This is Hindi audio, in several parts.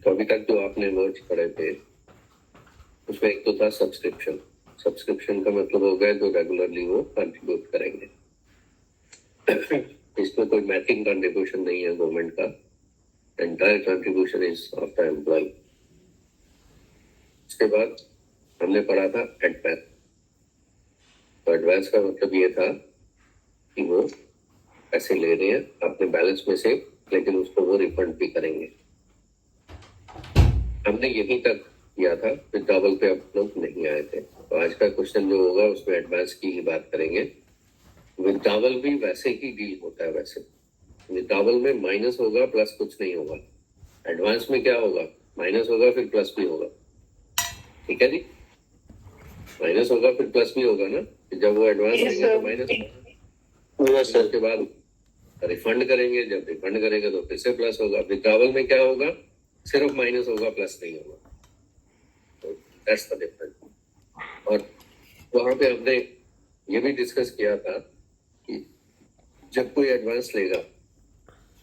तो अभी तक जो आपने वर्ड्स पढ़े थे उसमें एक तो था सब्सक्रिप्शन। सब्सक्रिप्शन का मतलब हो गया जो रेगुलरली वो कंट्रीब्यूट करेंगे। इसमें कोई मैचिंग कंट्रीब्यूशन नहीं है गवर्नमेंट का, entire contribution is of the employ. उसके बाद हमने पढ़ा था एडवांस। तो एडवांस का मतलब ये था कि वो पैसे ले रहे हैं अपने बैलेंस में से, लेकिन उसको वो रिफंड भी करेंगे। हमने यहीं तक किया था, विड्रॉवल पे अब लोग नहीं आए थे। तो आज का क्वेश्चन जो होगा उसमें एडवांस की ही बात करेंगे। विड्रॉवल भी वैसे ही डील होता है। वैसे विड्रॉवल में माइनस होगा प्लस कुछ नहीं होगा। एडवांस में क्या होगा, माइनस होगा फिर प्लस भी होगा। ठीक है जी, माइनस होगा फिर प्लस भी होगा ना। जब वो एडवांस देंगे तो माइनस होगा, उसके बाद रिफंड करेंगे, जब रिफंड करेंगे तो फिर से प्लस होगा। विड्रॉवल में क्या होगा, सिर्फ माइनस होगा प्लस नहीं होगा। तो दैट्स द डिफरेंस। और वहां पे हमने ये भी डिस्कस किया था कि जब कोई एडवांस लेगा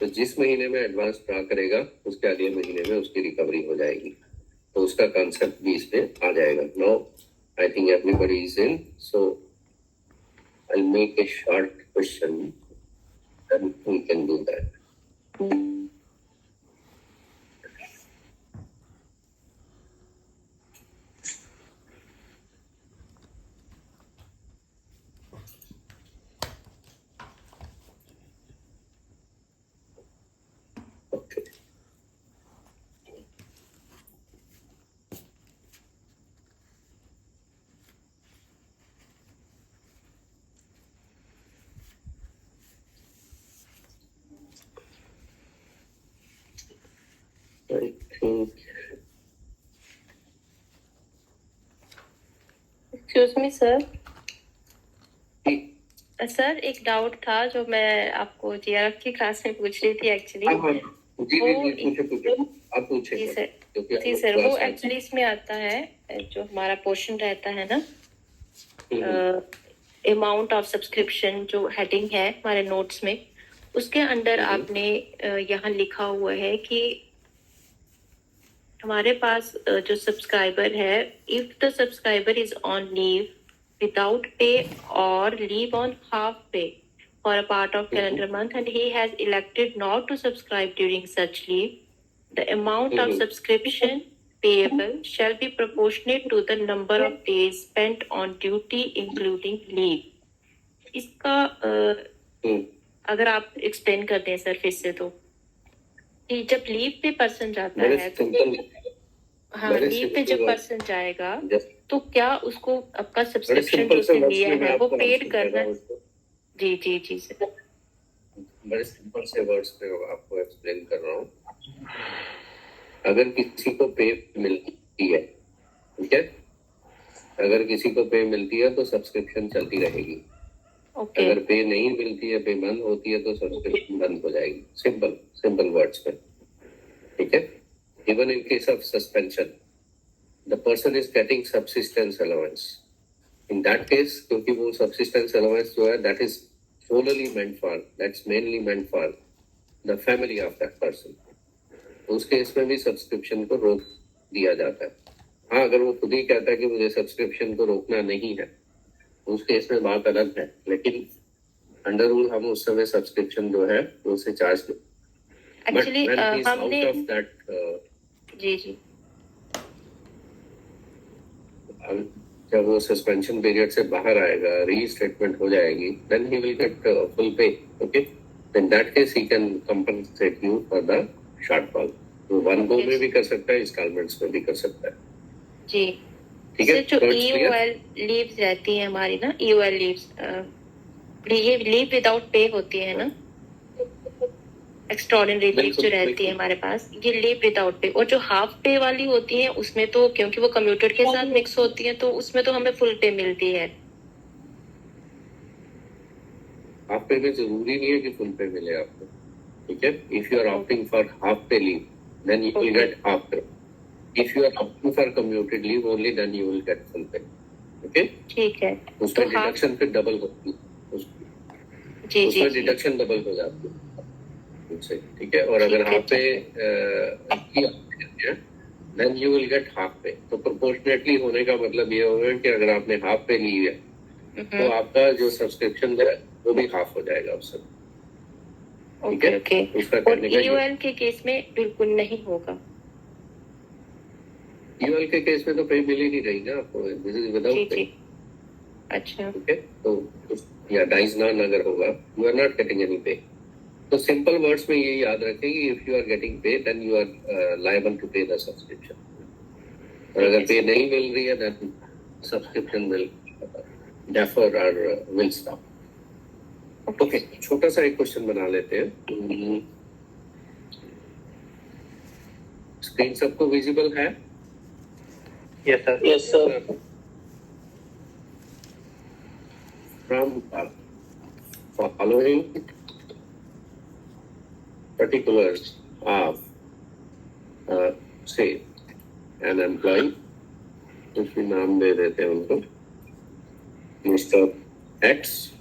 तो जिस महीने में एडवांस ड्रा करेगा उसके अगले महीने में उसकी रिकवरी हो जाएगी। तो उसका कॉन्सेप्ट भी इसमें आ जाएगा। Now I think everybody is in, so I will make a short question and we can do that. Okay. I think. Excuse me sir. Sir एक डाउट था जो मैं आपको जीआरएफ की क्लास में पूछ रही थी एक्चुअली। आप पूछे जी सर, वो एक्चुअली इसमें आता है जो हमारा पोर्शन रहता है ना, अमाउंट ऑफ सब्सक्रिप्शन जो हेडिंग है हमारे नोट्स में, उसके अंडर आपने यहाँ लिखा हुआ है कि हमारे पास जो सब्सक्राइबर है, if the subscriber is on leave without pay or leave on half pay for a part of calendar month and he has elected not to subscribe during such leave, the amount of subscription payable shall be proportionate to the number of days spent on duty including leave. इसका अगर आप एक्सप्लेन कर दें सर फिर से, तो कि जब लीव पे पर्सन जाता है तो हाँ, लीव पे जब पर्सन जाएगा तो क्या उसको आपका सब्सक्रिप्शन जो उसने लिया है वो पेड करना है? जी जी जी सर, बड़े सिंपल से वर्ड्स पे आपको एक्सप्लेन कर रहा हूँ। अगर किसी को पे मिलती है, ठीक है, अगर किसी को पे मिलती है तो सब्सक्रिप्शन चलती रहेगी। अगर पे नहीं मिलती है, पे बंद होती है तो सब्सक्रिप्शन बंद हो जाएगी। सिंपल वर्ड्स पे, ठीक है। Even in case of suspension, the person is getting subsistence allowance. In that case, क्योंकि वो subsistence allowance जो है, that is mainly meant for the family of that person. उस केस में भी सब्सक्रिप्शन को रोक दिया जाता है। हाँ, अगर वो खुद ही कहता है कि मुझे सब्सक्रिप्शन को रोकना नहीं है, उस केस में बात अलग है, लेकिन अंडर रूल हम उस समय सब्सक्रिप्शन जो है वो उसे चार्ज एक्चुअली हमने जी जब वो सस्पेंशन पीरियड से बाहर आएगा, रीस्टेटमेंट हो जाएगी, then he will get full pay. Okay, in that case he can compensate you for the shortfall. वो वन गो में भी कर सकता है, इंस्टॉलमेंट्स में भी कर सकता है। जी ठीक है। जो ईओएल लीव्स रहती है हमारी ना, ईओएल लीव्स, ये लीव विदाउट पे होती है ना, एक्स्ट्राऑर्डिनरी लीव जो रहती है हमारे पास, ये लीव विदाउट पे। और जो हाफ पे वाली होती है उसमें तो क्योंकि वो कम्यूटर के साथ मिक्स होती है तो उसमें तो हमें फुल पे मिलती है। हाफ पे में जरूरी नहीं है कि फुल पे मिले आपको, ठीक है। If you are opting for half pay leave then you will get half pay. If you are opting for commuted leave only then you will get full pay. Okay, ठीक है। उसमें डिडक्शन फिर डबल होती है। जी जी, उसमें डिडक्शन डबल हो जाती है, ठीक है। और अगर आप pay then you will get half pay. तो प्रोपोर्शनेटली होने का मतलब ये होगा कि अगर आपने हाफ पे ली है तो आपका जो सब्सक्रिप्शन है वो भी हाफ हो जाएगा उससे। ठीक ओके है? ओके। उसका और करने का ईयूएल के केस में बिल्कुल नहीं होगा। ईयूएल के केस में तो पे मिल ही नहीं रही ना आपको, this is ji without pay. जी। अच्छा। ठीक है, तो या डाइज नॉन अगर होगा you are not getting any pay. तो सिंपल वर्ड्स में ये याद रखें कि if you are getting pay then you are liable to pay the subscription. और अगर पे नहीं मिल रही है देन सब्सक्रिप्शन विल डेफर और विल स्टॉप। ओके, छोटा सा एक क्वेश्चन बना लेते हैं। स्क्रीन सबको विजिबल है? Yes, sir. Yes, sir. From following particulars of say an employee, उसमें नाम दे देते हैं उनको mister x,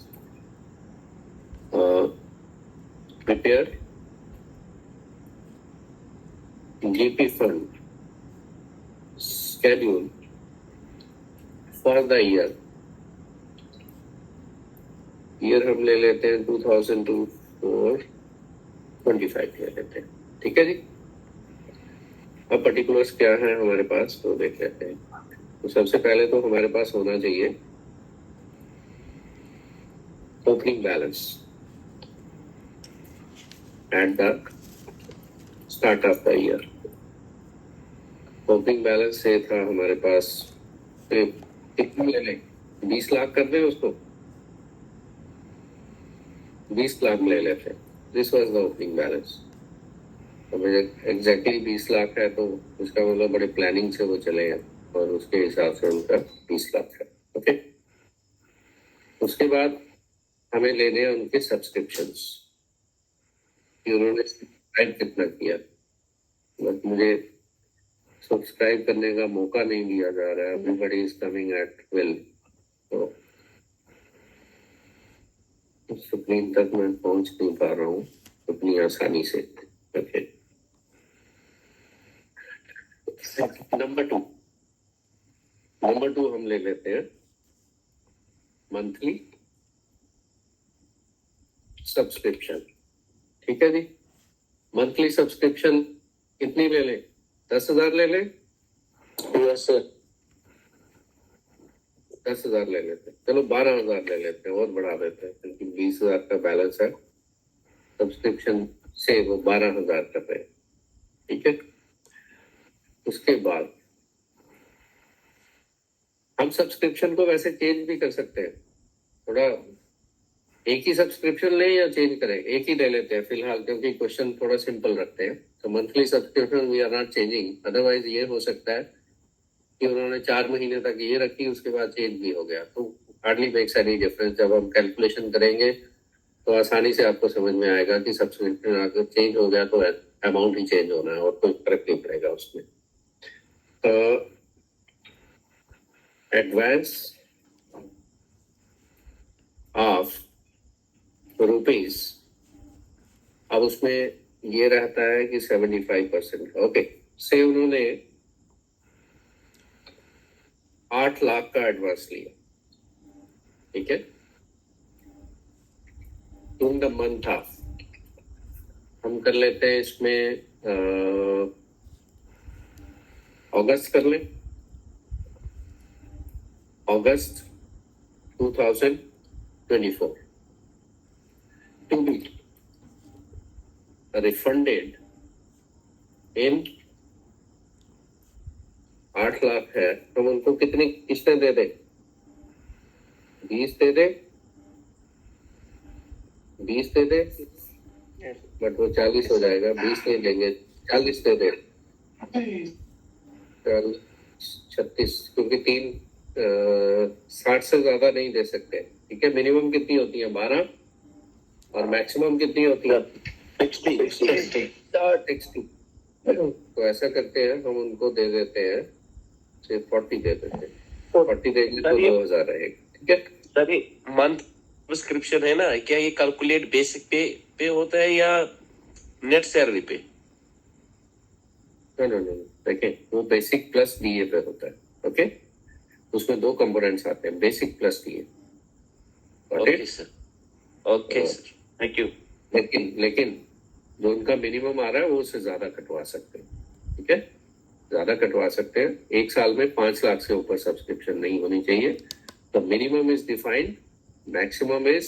prepare GP fund schedule for the year हम ले लेते हैं 2024 25 ले लेते हैं। ठीक है जी। अब पर्टिकुलर्स क्या है हमारे पास तो देख लेते हैं। तो सबसे पहले तो हमारे पास होना चाहिए opening balance at the start of the year. Opening balance से था हमारे पास कितना ले लें, 20 लाख कर दें उसको, 20 लाख ले लेते हैं। This was the opening balance. अब एग्जैक्टली 20 लाख है तो उसका मतलब बड़े प्लानिंग से वो चले हैं और उसके हिसाब से उनका 20 लाख है। ओके, उसके बाद हमें लेने हैं उनके सब्सक्रिप्शंस कि उन्होंने सब्सक्राइब कितना किया। बट मुझे सब्सक्राइब करने का मौका नहीं दिया जा रहा है, everybody is coming at will. तो स्क्रीन तक मैं पहुंच नहीं पा रहा हूँ उतनी आसानी से। ओके, नंबर टू हम ले लेते हैं मंथली सब्सक्रिप्शन। ठीक है जी। मंथली सब्सक्रिप्शन कितनी ले लें, 10,000 ले लें? Yes, sir. 10,000 ले लेते हैं। चलो 12,000 ले लेते हैं और बढ़ा देते हैं क्योंकि 20,000 का बैलेंस है सब्सक्रिप्शन से, वो 12,000 कर रहे हैं। ठीक है, उसके बाद हम सब्सक्रिप्शन को वैसे चेंज भी कर सकते हैं। थोड़ा एक ही सब्सक्रिप्शन लें या चेंज करें? एक ही ले लेते हैं फिलहाल क्योंकि क्वेश्चन थोड़ा सिंपल रखते हैं। तो monthly subscription we are not changing, otherwise ये हो सकता है कि उन्होंने 4 महीने तक ये रखी उसके बाद चेंज भी हो गया, तो हार्डली मेक्स एनी डिफरेंस। जब हम कैलकुलेशन करेंगे तो आसानी से आपको समझ में आएगा कि सब्सक्रिप्शन अगर चेंज हो गया तो अमाउंट ही चेंज होना है और कोई फर्क नहीं पड़ेगा उसमें। एडवांस ऑफ रुपीज, अब उसमें ये रहता है कि 75%। ओके, से उन्होंने 8 लाख का एडवांस लिया। ठीक है, इन द मंथ ऑफ, हम कर लेते हैं इसमें अगस्त कर लें, अगस्त 2024 to be refunded in 8 lakh है, हम उनको कितनी किस्तें दे दें? 20 दे दें, 20 दे दें, बट वो 40 हो जाएगा, 20 नहीं देंगे, 40 दे दें, 36, क्योंकि 60 से ज्यादा नहीं दे सकते। ठीक है, मिनिमम कितनी होती है? 12 और मैक्सिमम कितनी होती है? 60. तो ऐसा करते हैं, हम उनको दे देते हैं सिर्फ 40 दे देते हैं। 40 देंगे तो 2,000 रहेगा। ठीक है सर, ये मंथ सब्सक्रिप्शन है ना, क्या ये कैलकुलेट बेसिक पे होता है या नेट सैलरी पे? नो, देखें, वो बेसिक प्लस डीए पे होता है. ओके, उसमें दो कंपोनेंट्स आते हैं, basic plus DA. Okay sir. Okay तो- सर, थैंक यू. लेकिन जो उनका मिनिमम आ रहा है वो उससे ज्यादा कटवा सकते हैं. ठीक है, ज्यादा कटवा सकते हैं. एक साल में 5 लाख से ऊपर सब्सक्रिप्शन नहीं होनी चाहिए. तो minimum is defined, maximum is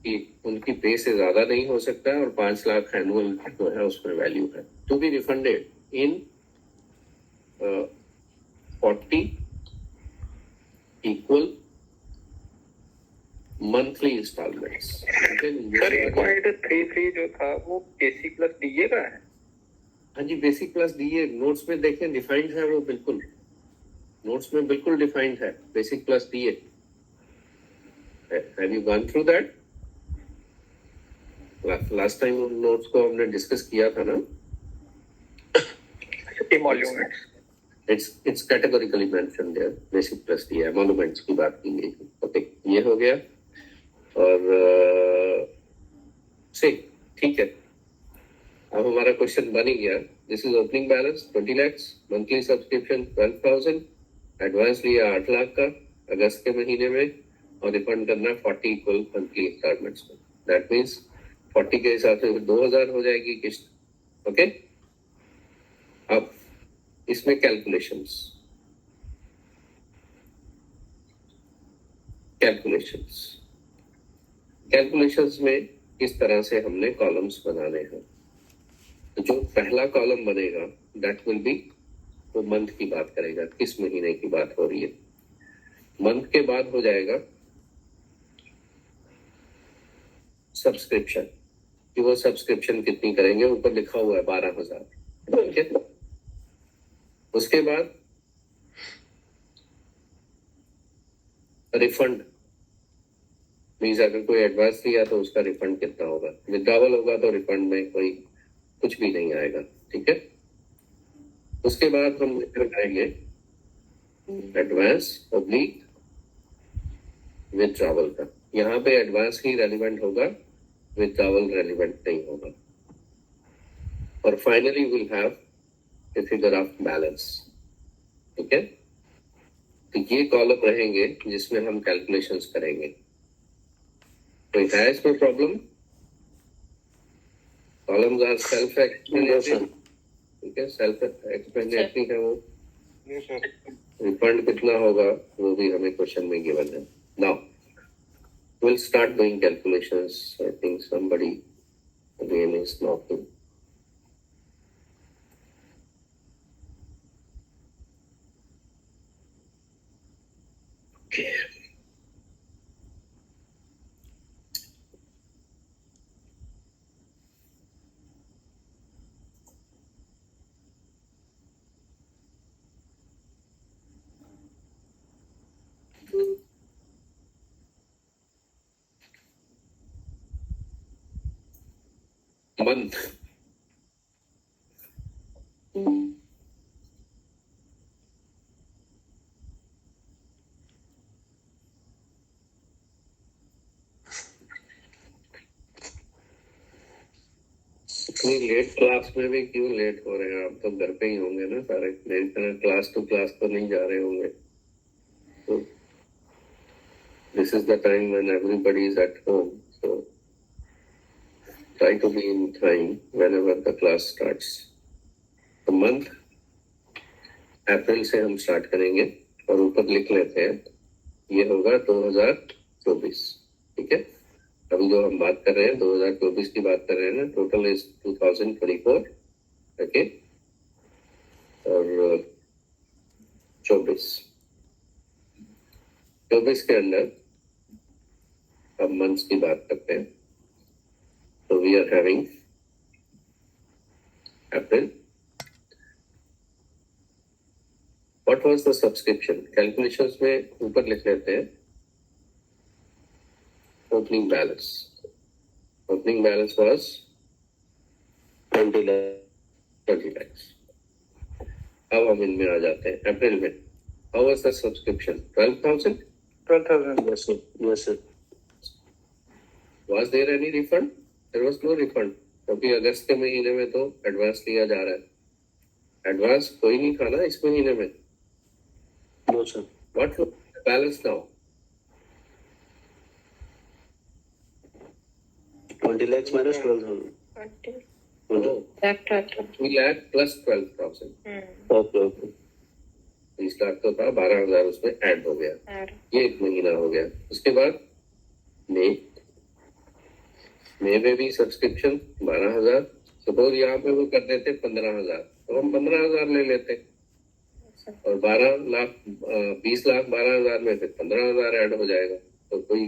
कि उनकी पे से ज्यादा नहीं हो सकता है, और 5 लाख एनुअल जो है उसमें वैल्यू है. To be refunded in 40 equal monthly instalments. Sir 8.33 जो था वो बेसिक प्लस डीए का है. हाँ जी, बेसिक प्लस डीए नोट्स में देखें, डिफाइंड है वो, बिल्कुल नोट्स में बिल्कुल डिफाइंड है basic plus DA. Have you gone through that? Last time उन नोट्स को हमने डिस्कस किया था ना. एमोल्यूमेंट्स. It's categorically mentioned there, basic plus DI, emoluments की बात की गई. ओके, ये हो गया. और से ठीक है, अब हमारा क्वेश्चन बन ही गया. This is opening balance 20 lakhs, monthly subscription 12,000, advance लिया 8 लाख का अगस्त के महीने में, और रिफंड करना 40 इक्वल मंथली इंस्टॉलमेंट्स में. दैट मीन्स 40 के हिसाब से 2,000 हो जाएगी किस्त. ओके, अब इसमें कैलकुलेशंस में किस तरह से हमने कॉलम्स बनाने हैं. तो जो पहला कॉलम बनेगा दैट विल बी, वो मंथ की बात करेगा, किस महीने की बात हो रही है. मंथ के बाद हो जाएगा सब्सक्रिप्शन, कि वो सब्सक्रिप्शन कितनी करेंगे. ऊपर लिखा हुआ है 12,000. ठीक है, उसके बाद रिफंड मीन्स अगर कोई एडवांस लिया तो उसका रिफंड कितना होगा. विड्रॉवल होगा तो रिफंड में कोई कुछ भी नहीं आएगा. ठीक है, उसके बाद हम करेंगे एडवांस ऑब्लिक विड्रॉवल का. यहाँ पे एडवांस ही रेलिवेंट होगा, विड्रॉवल रेलिवेंट नहीं होगा. और finally will have a figure of balance. ठीक है, तो ये कॉलम रहेंगे जिसमें हम कैलकुलेशंस करेंगे. कोई है इसमें problem? Columns are self explanatory. ठीक है, सेल्फ एक्सप्लेनेटरी है वो. रिफंड कितना होगा वो भी हमें क्वेश्चन में गिवन है. Now we'll start doing calculations. I think somebody again is knocking. Month. इतनी लेट क्लास में भी क्यों लेट हो रहे हैं? आप तो घर पे ही होंगे ना सारे, मेरी तरह क्लास टू क्लास तो नहीं जा रहे होंगे. तो this is the time when everybody is at home, so try to be in time whenever the class starts. तो मंथ अप्रैल से हम स्टार्ट करेंगे, और ऊपर लिख लेते हैं ये होगा 2024. ठीक है, अभी जो हम बात कर रहे हैं 2024 की बात कर रहे हैं ना, टोटल इज 2024. ओके, और 24 के अंदर अब मंथ्स की बात करते हैं. So we are having April. What was the subscription? Calculations में ऊपर लिख लेते हैं opening balance. Opening balance was 20 lakhs. अब हम इनमें आ जाते हैं अप्रैल में. How was the subscription? 12,000. 12,000. Yes, sir. Yes, sir. Was there any refund? There was no refund, क्योंकि अगस्त के महीने में तो एडवांस लिया जा रहा है. एडवांस कोई नहीं था ना इस महीने में. No, sir. What balance now? 20 lakhs minus 12,000. 3 lakh plus 12,000. Okay, okay. 30 lakh तो था, 12,000 उसमें ऐड हो गया. ये एक महीना हो गया. उसके बाद मई में भी सब्सक्रिप्शन 12,000. सपोज यहाँ पे वो कर देते 15,000, तो हम 15,000 ले लेते. और 12 लाख 20 लाख 12,000 में फिर 15,000 ऐड हो जाएगा. तो कोई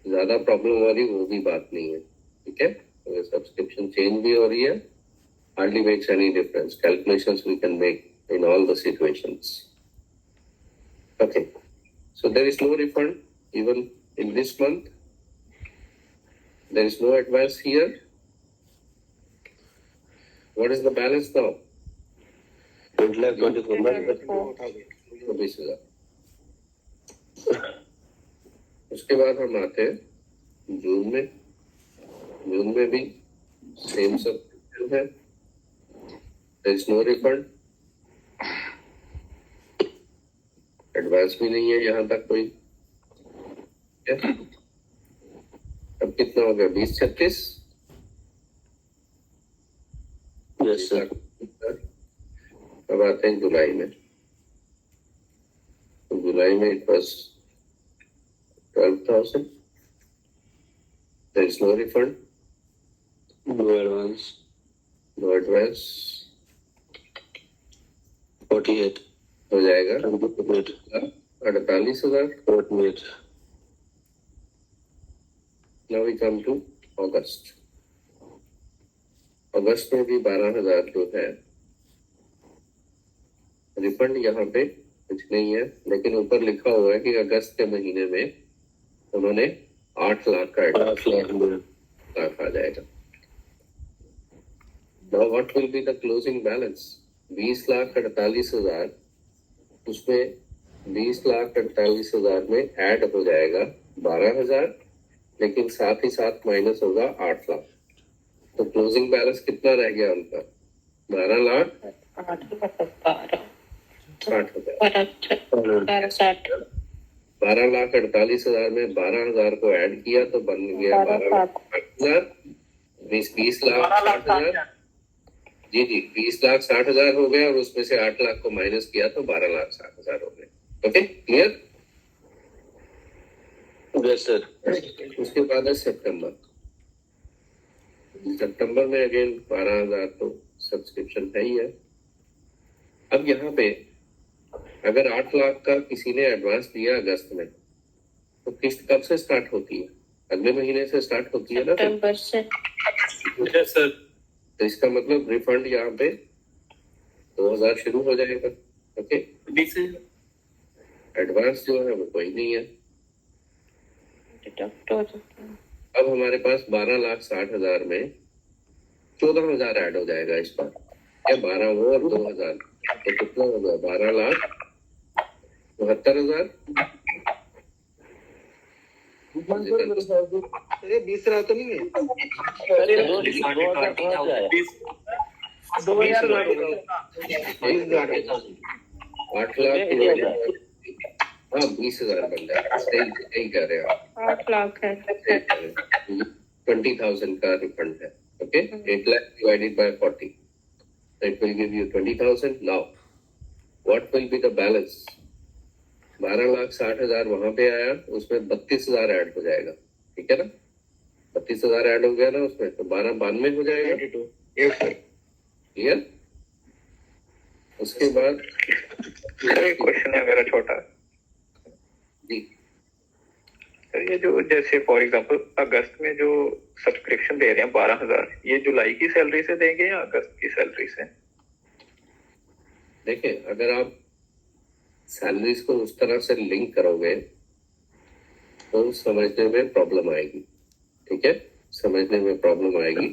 ज्यादा प्रॉब्लम वाली वो भी बात नहीं है. ठीक है, तो सब्सक्रिप्शन चेंज भी हो रही है. hardly makes any difference. Calculations we can make in all the situations. Okay, so there is no refund even in this month. There is no advance here. What is the balance now? 20 lakh 24 months. 20,000. उसके बाद हम आते हैं जून में. जून में भी सेम सब है. There is no refund. Advance भी नहीं है यहाँ तक कोई. अब कितना हो गया? 20-36. Yes, sir. अब आते हैं जुलाई में. तो जुलाई में it was 12,000. There is no refund. No advance. No advance. 48. हो जाएगा 48. 48,000. 48. Now we come to August. अगस्त में भी 12,000 जो है रिफंड यहाँ पे कुछ नहीं है, लेकिन ऊपर लिखा हुआ है कि अगस्त के महीने में उन्होंने 8 लाख का एडवांस 8 lakh. आ जाएगा. Now what will be the closing balance? 20,48,000. उसमें 20,48,000 में ऐड हो जाएगा 12,000, लेकिन साथ ही साथ माइनस होगा 8 लाख. तो क्लोजिंग बैलेंस कितना रह गया उनका? 12 लाख 60,000. 12,48,000 में 12,000 को ऐड किया तो बन गया 12,60,000. 20 लाख 60,000. जी 20,60,000 हो गया, और उसमें से 8 लाख को माइनस किया तो 12,60,000 हो गए. Okay, clear? Yes, sir. उसके बाद है सितंबर. सितंबर में अगेन 12,000 तो सब्सक्रिप्शन है ही है. अब यहाँ पे अगर 8 लाख का किसी ने एडवांस दिया अगस्त में, तो किस्त कब से स्टार्ट होती है? अगले महीने से स्टार्ट होती है ना. सितंबर से. Yes sir. तो इसका मतलब रिफंड यहाँ पे 2,000 शुरू हो जाएगा. ओके, एडवांस जो है वो कोई नहीं है. अब हमारे पास 12,60,000 में 14,000 ऐड हो जाएगा इस बार. या 12 वो और 2,000, तो कितना हो गया? 12,72,000. अरे 20 रहा तो नहीं है. 8 लाख. हाँ, 20,000 बन जाएगा. सही कह रहे हो आप. 8 लाख है. 20,000 का रिफंड है. Okay, 8 lakh divided by 40, that will give you 20,000. Now what will be the balance? 12,60,000 वहां पे आया, उसमें 32,000 ऐड हो जाएगा. ठीक है ना? 32,000 ऐड हो गया ना उसमें, तो 12,92 हो जाएगा. क्लियर? उसके बाद एक क्वेश्चन है मेरा छोटा. जी, सर ये जो जैसे फॉर एग्जांपल अगस्त में जो सब्सक्रिप्शन दे रहे हैं 12,000, ये जुलाई की सैलरी से देंगे या अगस्त की सैलरी से? देखिए, अगर आप सैलरीज को उस तरह से लिंक करोगे तो समझने में प्रॉब्लम आएगी. ठीक है, समझने में प्रॉब्लम आएगी.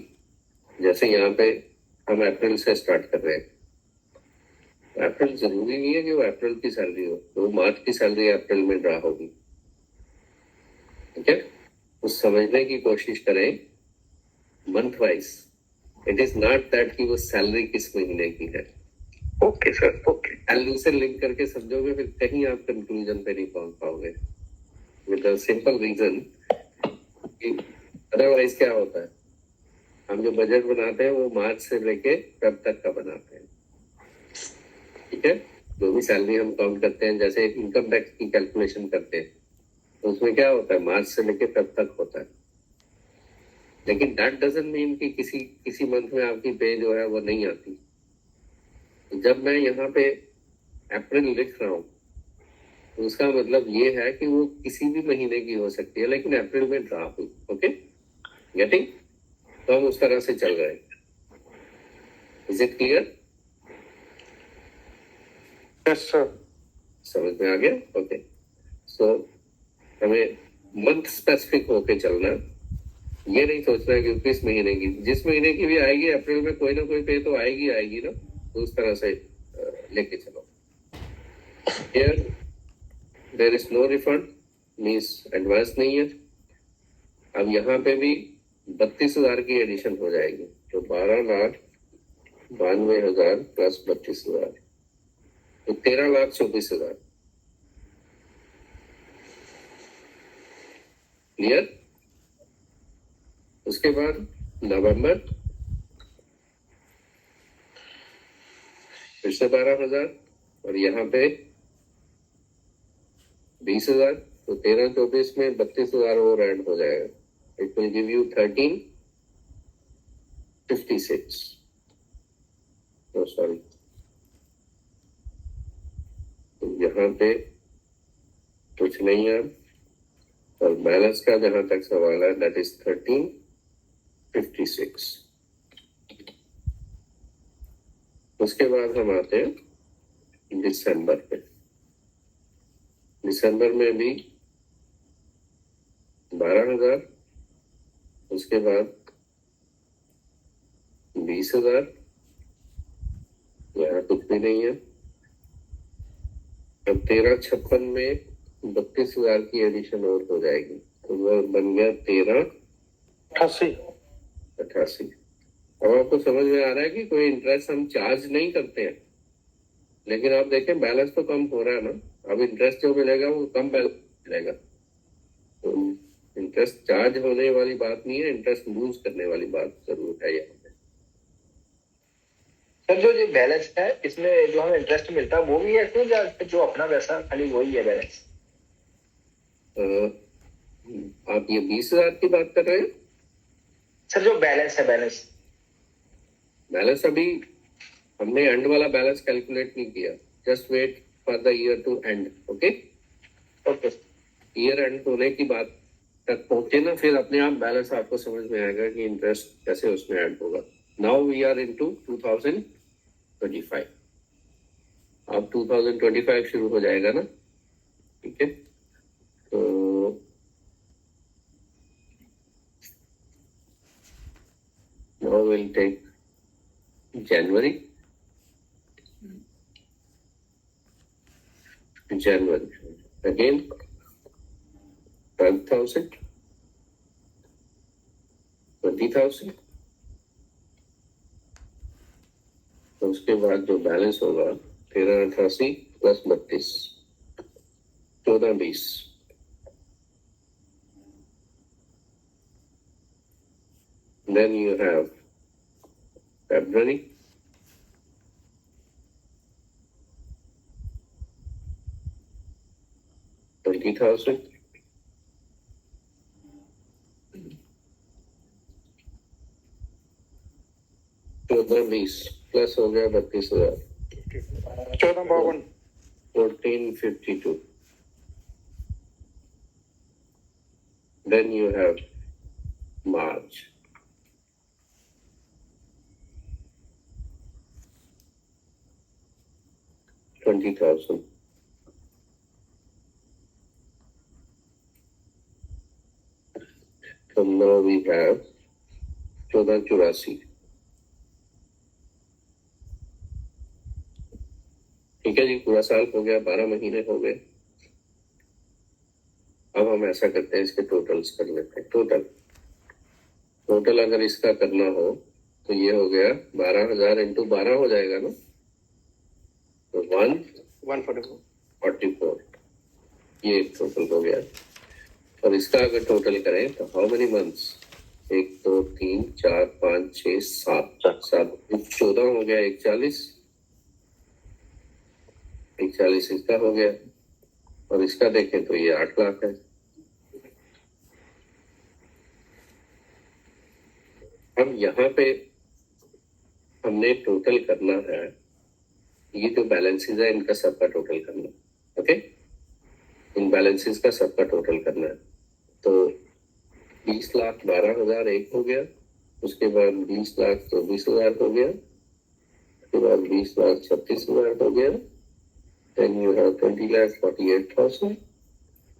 जैसे यहाँ पे हम अप्रैल से स्टार्ट कर रहे हैं. अप्रैल जरूरी नहीं है कि वो अप्रैल की सैलरी हो, तो मार्च की सैलरी अप्रैल में ड्रा होगी. ठीक है, उस समझने की कोशिश करें month wise. It is not that कि वो सैलरी किस महीने की है. Okay sir, okay. सैलरी से लिंक करके समझोगे फिर कहीं आप कंक्लूजन पे नहीं पहुंच पाओगे, विद द सिंपल रीजन कि अदरवाइज क्या होता है, हम जो बजट बनाते हैं वो मार्च से लेके कब तक का बनाते हैं, ठीक है। जो भी सैलरी हम काउंट करते हैं, जैसे इनकम टैक्स की कैलकुलेशन करते हैं, तो उसमें क्या होता है, मार्च से लेके कब तक होता है। लेकिन दैट डजंट मीन कि किसी मंथ में आपकी पे जो है वो नहीं आती। जब मैं यहाँ पे अप्रैल लिख रहा हूँ तो उसका मतलब ये है कि वो किसी भी महीने की हो सकती है, लेकिन अप्रैल में ड्रा हुई। Okay, getting? तो हम उस तरह से चल रहे हैं। Is it clear? Yes sir. समझ में आ गया? ओके, सो हमें मंथ स्पेसिफिक होके चलना, ये नहीं सोचना है कि किस महीने की, जिस महीने की भी आएगी अप्रैल में कोई ना कोई पे तो आएगी ना, तो उस तरह से लेके चलो। Here there is no refund, means advance नहीं है। अब यहाँ पे भी 32,000 की एडिशन हो जाएगी, तो 12,92,000 प्लस 32,000, तो 13,24,000। क्लियर? उसके बाद नवंबर फिर से 12,000 और यहाँ पे 20,000, तो 13-24 में 32,000 और ऐड हो जाएगा। It will give you 1356। No sorry, तो यहाँ पे कुछ नहीं है, और बैलेंस का जहां तक सवाल है दैट इज 1356। उसके बाद हम आते हैं दिसंबर पे। दिसंबर में भी 12,000, उसके बाद 20,000, यहाँ कुछ भी नहीं है। अब 1356 में 32,000 की एडिशन और हो जाएगी, तो वह बन गया 1388। अब आपको समझ में आ रहा है कि कोई इंटरेस्ट हम चार्ज नहीं करते हैं, लेकिन आप देखें बैलेंस तो कम हो रहा है ना। अब इंटरेस्ट जो मिलेगा वो कम बैलेंस मिलेगा, तो इंटरेस्ट चार्ज होने वाली बात नहीं है, इंटरेस्ट लूज करने वाली बात जरूर है यहाँ पे। सर जो ये बैलेंस है इसमें जो हमें इंटरेस्ट मिलता है वो भी है तो या जो अपना पैसा खाली वही है बैलेंस? आप ये 20,000 की बात कर रहे हैं? सर जो बैलेंस है बैलेंस अभी हमने एंड वाला बैलेंस कैलकुलेट नहीं किया, just wait for the year to end. Okay, okay year end होने की बात तक पहुंचे ना, फिर अपने आप बैलेंस आपको समझ में आएगा कि इंटरेस्ट कैसे उसमें ऐड होगा। Now we are into 2025। अब 2025 शुरू हो जाएगा ना, ठीक है। तो now will take January, again 12,000, 20,000, तो उसके बाद जो बैलेंस होगा 1388 plus 32, 1420। Then you have February, $20,000, plus हो गया 32,000, 1452. Then you have March, $20,000. So now we have 1484. ठीक है जी, पूरा साल हो गया, 12 महीने हो गए। अब हम ऐसा करते हैं, इसके टोटल्स कर लेते हैं। टोटल अगर इसका करना हो तो ये हो गया 12,000 इंटू 12 हो जाएगा ना, 144 ये टोटल हो गया। और इसका अगर टोटल करें तो हाउ मेनी मंथ्स, 1 2 3 4 5 6 7 14 हो गया, 41 इसका हो गया। और इसका देखें तो ये 8 लाख है। अब यहाँ पे हमने टोटल करना है, ये जो बैलेंसेस है इनका सबका टोटल करना, ओके, इन बैलेंसेस का सबका टोटल करना है। तो 20,12,000 एक हो गया, उसके बाद 20,24,000 हो गया, उसके बाद 20,36,000 हो गया, then you have 20,48,000,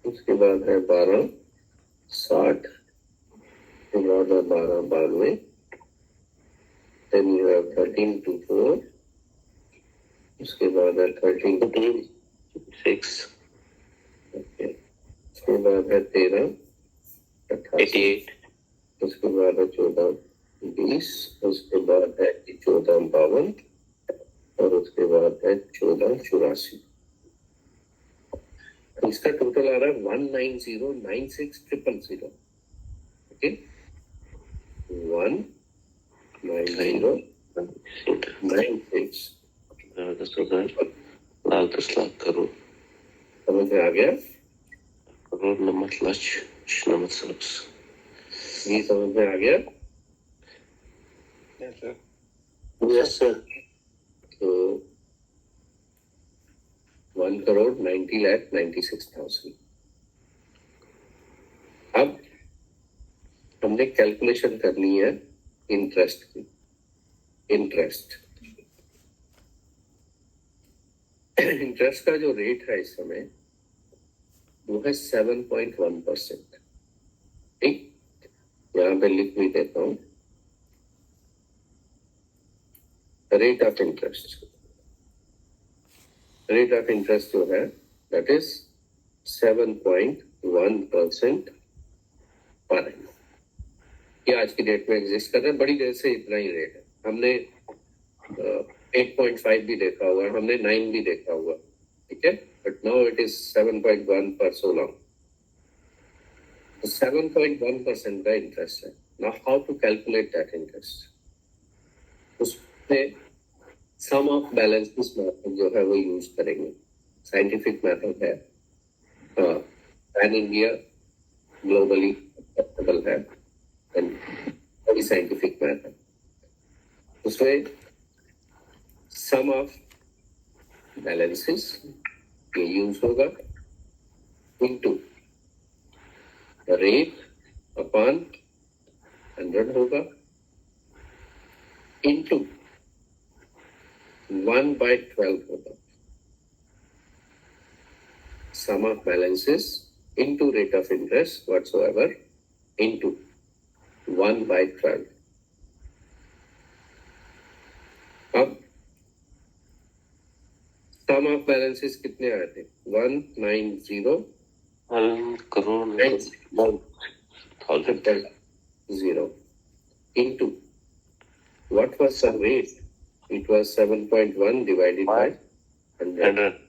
उसके बाद है 12,60, उसके बाद है 12,92, then you have 13,24, उसके बाद है 13,6, okay, उसके बाद है 13,88, उसके बाद है 14,20, उसके बाद है 14,52 और उसके बाद है 14,84। इसका टोटल आ रहा है 190,96,000, ओके, 190,96, 10,000 लाख 10 लाख करोड़ समझ में आ गया? करोड़ नमत लाख नमत सरस ये समझ में आ गया? Yes sir. तो 1,90,96,000। अब हमने कैलकुलेशन करनी है इंटरेस्ट की। इंटरेस्ट का जो रेट है इस समय वो है 7.1%। ठीक, यहाँ पे लिख भी देता हूँ, रेट ऑफ इंटरेस्ट जो है दैट इज 7.1% पर एनम। ये आज की डेट में एग्जिस्ट कर रहा है, बड़ी देर से इतना ही रेट है। हमने 8.5 भी देखा हुआ, हमने 9 भी देखा हुआ, ठीक है, but now it is 7.1 for so long. 7.1% का इंटरेस्ट है। Now how to calculate that interest? उसमें सम ऑफ बैलेंसेस मेथड जो है वो यूज करेंगे। साइंटिफिक मेथड है, पैन इंडिया ग्लोबली एक्सेप्टेबल है, वेरी साइंटिफिक मेथड। उसमें सम ऑफ बैलेंसेस ये यूज होगा इनटू रेट अपॉन 100 होगा इनटू 1/12 होगा। Sum of balances into rate of interest whatsoever into 1/12। अब sum of balances कितने आए थे? 190 1 crore 0 into what was the rate? It was 7.1 divided by 100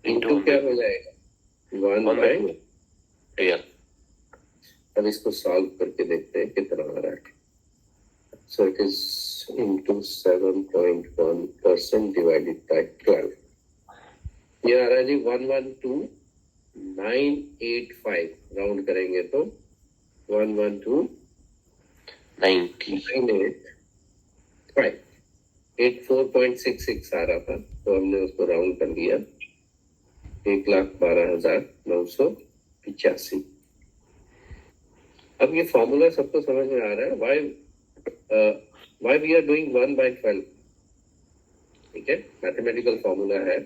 into क्या हो जाएगा? 1/12। अब इसको सॉल्व करके देखते हैं कितना आ रहा है। So it is into 7.1% divided by 12। ये आ रहा है जी 112,985, राउंड करेंगे तो 112,985, 84.66 आ रहा था, तो हमने उसको राउंड कर दिया 1,12,985। अब ये फॉर्मूला सबको समझ में आ रहा है, व्हाई वी आर डूइंग 1/12। ठीक है, मैथमेटिकल फॉर्मूला है,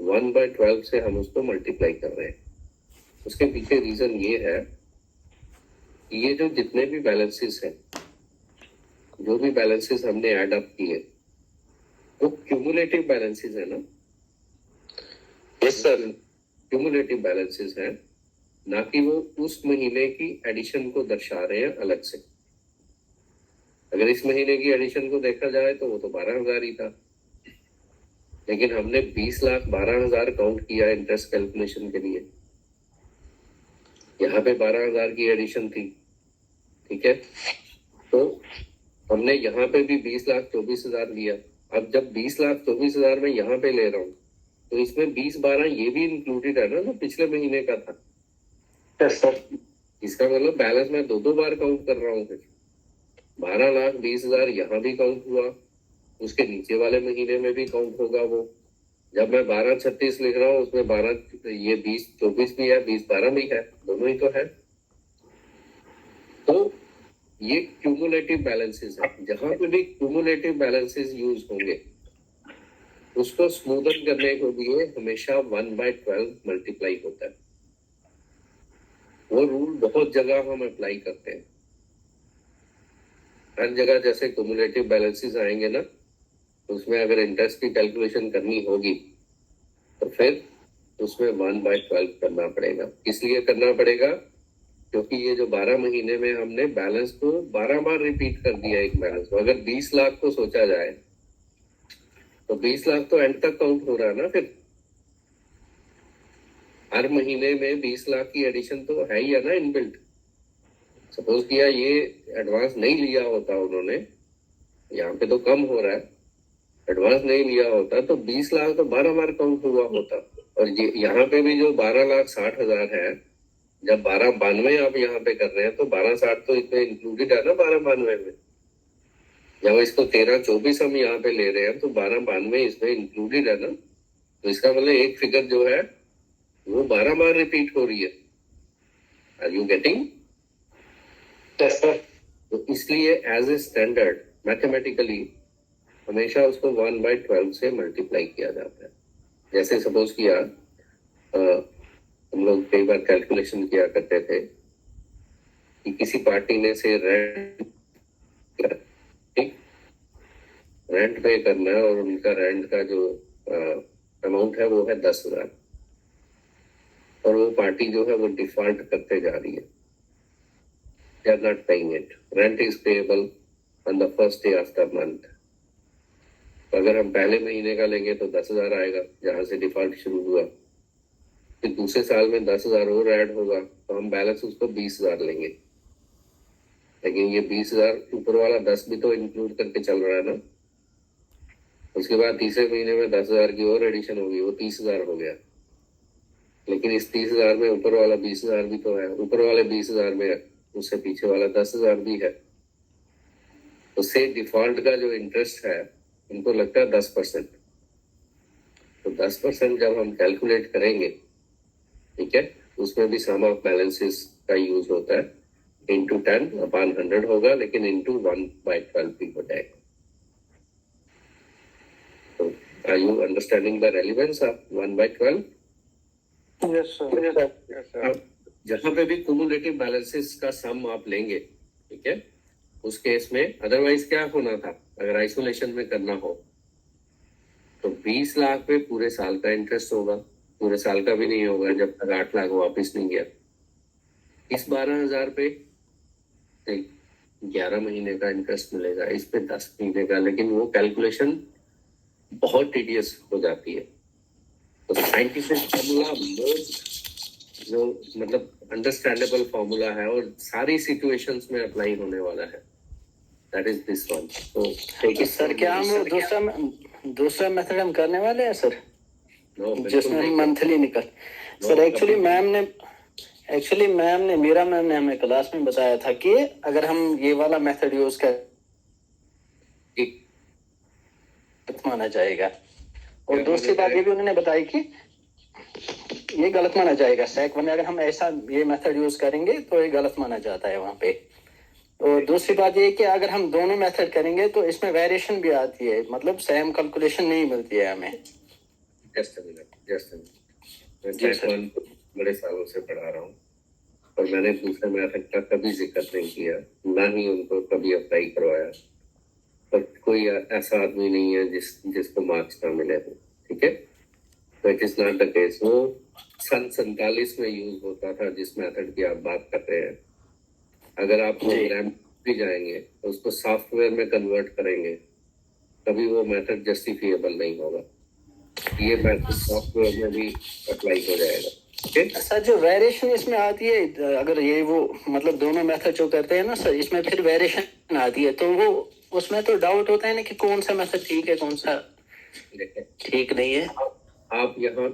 1/12 से हम उसको मल्टीप्लाई कर रहे हैं। उसके पीछे रीजन ये है, ये जो जितने भी बैलेंसेस हैं, जो भी बैलेंसेस हमने ऐड अप किए वो क्यूमुलेटिव बैलेंसेस है ना? Yes sir. क्यूमुलेटिव बैलेंसेस हैं, ना कि वो उस महीने की एडिशन को दर्शा रहे हैं अलग से। अगर इस महीने की एडिशन को देखा जाए तो वो तो 12,000 ही था, लेकिन हमने 20,12,000 काउंट किया इंटरेस्ट कैलकुलेशन के लिए। यहाँ पे 12,000 की एडिशन थी, ठीक है। तो हमने यहाँ पे भी 20,24,000 लिया। अब जब 20,24,000 में यहाँ पे ले रहा हूँ तो इसमें 20,12 ये भी इंक्लूडेड है ना, जो पिछले महीने का था। Yes sir. इसका मतलब बैलेंस में दो बार काउंट कर रहा हूँ। फिर 12,20,000 यहाँ भी काउंट हुआ, उसके नीचे वाले महीने में भी काउंट होगा वो। जब मैं 12,36 लिख रहा हूँ उसमें 12 ये 20,24 भी है, 20,12 भी है, दोनों ही तो है। तो ये क्यूमुलेटिव बैलेंसेस है। जहां पे भी क्यूमुलेटिव बैलेंसेस यूज होंगे उसको स्मूदन करने के लिए हमेशा 1/12 मल्टीप्लाई होता है। वो रूल बहुत जगह हम अप्लाई करते हैं। हर जगह जैसे क्यूमुलेटिव बैलेंसेस आएंगे ना, उसमें अगर इंटरेस्ट की कैलकुलेशन करनी होगी तो फिर उसमें 1/12 करना पड़ेगा। इसलिए करना पड़ेगा क्योंकि ये जो 12 महीने में हमने बैलेंस को 12 बार रिपीट कर दिया एक बैलेंस को। अगर 20 लाख को सोचा जाए तो 20 लाख तो एंड तक काउंट हो रहा है ना। फिर हर महीने में 20 लाख की एडिशन तो है ही है ना इनबिल्ट। सपोज किया ये एडवांस नहीं लिया होता उन्होंने, यहाँ पे तो कम हो रहा है, एडवांस नहीं लिया होता तो 20 लाख तो 12 बार काउंट हुआ होता। और ये यहाँ पे भी जो 12,60,000 है, जब 12,92 आप यहाँ पे कर रहे हैं तो 12,60 तो इसमें इंक्लूडेड है ना 12,92 में। जब इसको 13,24 हम यहाँ पे ले रहे हैं तो 12,92 इसमें इंक्लूडेड है ना। तो इसका मतलब एक फिगर जो है वो 12 बार रिपीट हो रही है। Are you getting? Yes sir. तो इसलिए एज ए स्टैंडर्ड मैथमेटिकली हमेशा उसको 1/12 से मल्टीप्लाई किया जाता है। जैसे सपोज किया हम लोग कई बार कैलकुलेशन किया करते थे कि किसी पार्टी ने से रेंट पे करना है और उनका रेंट का जो अमाउंट है वो है 10,000 और वो पार्टी जो है वो डिफॉल्ट करते जा रही है। They are not paying it. Rent is payable on the first day of the month. तो अगर हम पहले महीने का लेंगे तो 10,000 आएगा जहां से डिफॉल्ट शुरू हुआ। फिर दूसरे साल में 10,000 और ऐड होगा तो हम बैलेंस उसको 20,000 लेंगे। लेकिन ये 20,000 ऊपर वाला 10 भी तो इंक्लूड करके चल रहा है ना। उसके बाद तीसरे महीने में 10,000 की और एडिशन होगी, वो 30,000 हो गया। लेकिन इस 30,000 में ऊपर वाला 20,000 भी तो है, ऊपर वाले 20,000 में उससे पीछे वाला 10,000 भी है। तो से डिफॉल्ट का जो इंटरेस्ट है उनको लगता है 10%। तो 10% जब हम कैलकुलेट करेंगे, ठीक है, उसमें भी सम ऑफ बैलेंसेस का यूज होता है। इंटू 10/100 होगा, लेकिन इंटू 1/12 भी हो जाएगा। तो are you understanding the relevance of 1/12? Yes sir. अब जहां पे भी क्यूमुलेटिव बैलेंसेस का सम आप लेंगे, ठीक है, उस केस में अदरवाइज क्या होना था अगर आइसोलेशन में करना हो तो 20 लाख पे पूरे साल का इंटरेस्ट होगा। पूरे साल का भी नहीं होगा जब तक 8 लाख वापिस नहीं गया। इस 12,000 पे 11 महीने का इंटरेस्ट मिलेगा, इस पे 10 महीने का। लेकिन वो कैलकुलेशन बहुत टीडियस हो जाती है। तो साइंटिफिक फॉर्मूला जो मतलब अंडरस्टैंडेबल फॉर्मूला है और सारी सिचुएशंस में अप्लाई होने वाला है, दैट इज दिस वन। तो सर क्या हम दूसरा मेथड हम करने वाले हैं सर, जिसमें हम मंथली निकल सर एक्चुअली मैम ने मीरा मैम ने हमें क्लास में बताया था कि अगर हम ये वाला मेथड यूज कर माना जाएगा। और दूसरी बात ये भी उन्होंने बताई कि ये गलत माना जाएगा। सेक वन अगर हम ऐसा ये मेथड यूज करेंगे तो ये गलत माना जाता है वहां पे। और दूसरी बात ये कि अगर हम दोनों मेथड करेंगे तो इसमें वेरिएशन भी आती है, मतलब सेम कैलकुलेशन नहीं मिलती है हमें। मैं बड़े सालों से पढ़ा रहा हूँ और मैंने दूसरे मेथड का कभी जिक्र नहीं किया, ना ही उनको कभी अप्लाई करवाया। पर कोई ऐसा आदमी नहीं है जिसको मार्क्स ना मिले हो, ठीक है। तो it is not the case. वो सन 47 में यूज होता था जिस मेथड की आप बात कर रहे हैं। अगर आप प्रोग्राम भी जाएंगे तो उसको सॉफ्टवेयर में कन्वर्ट करेंगे, कभी वो मेथड जस्टिफिएबल नहीं होगा। ये मैथड सॉफ्टवेयर में भी अप्लाई हो जाएगा। ओके सर जो वेरिएशन इसमें आती है, अगर ये वो मतलब दोनों मेथड जो करते हैं ना सर, इसमें फिर वेरिएशन आती है, तो वो उसमें तो डाउट होता है ना कि कौन सा मेथड ठीक है, कौन सा देखें, ठीक नहीं है। आप यहाँ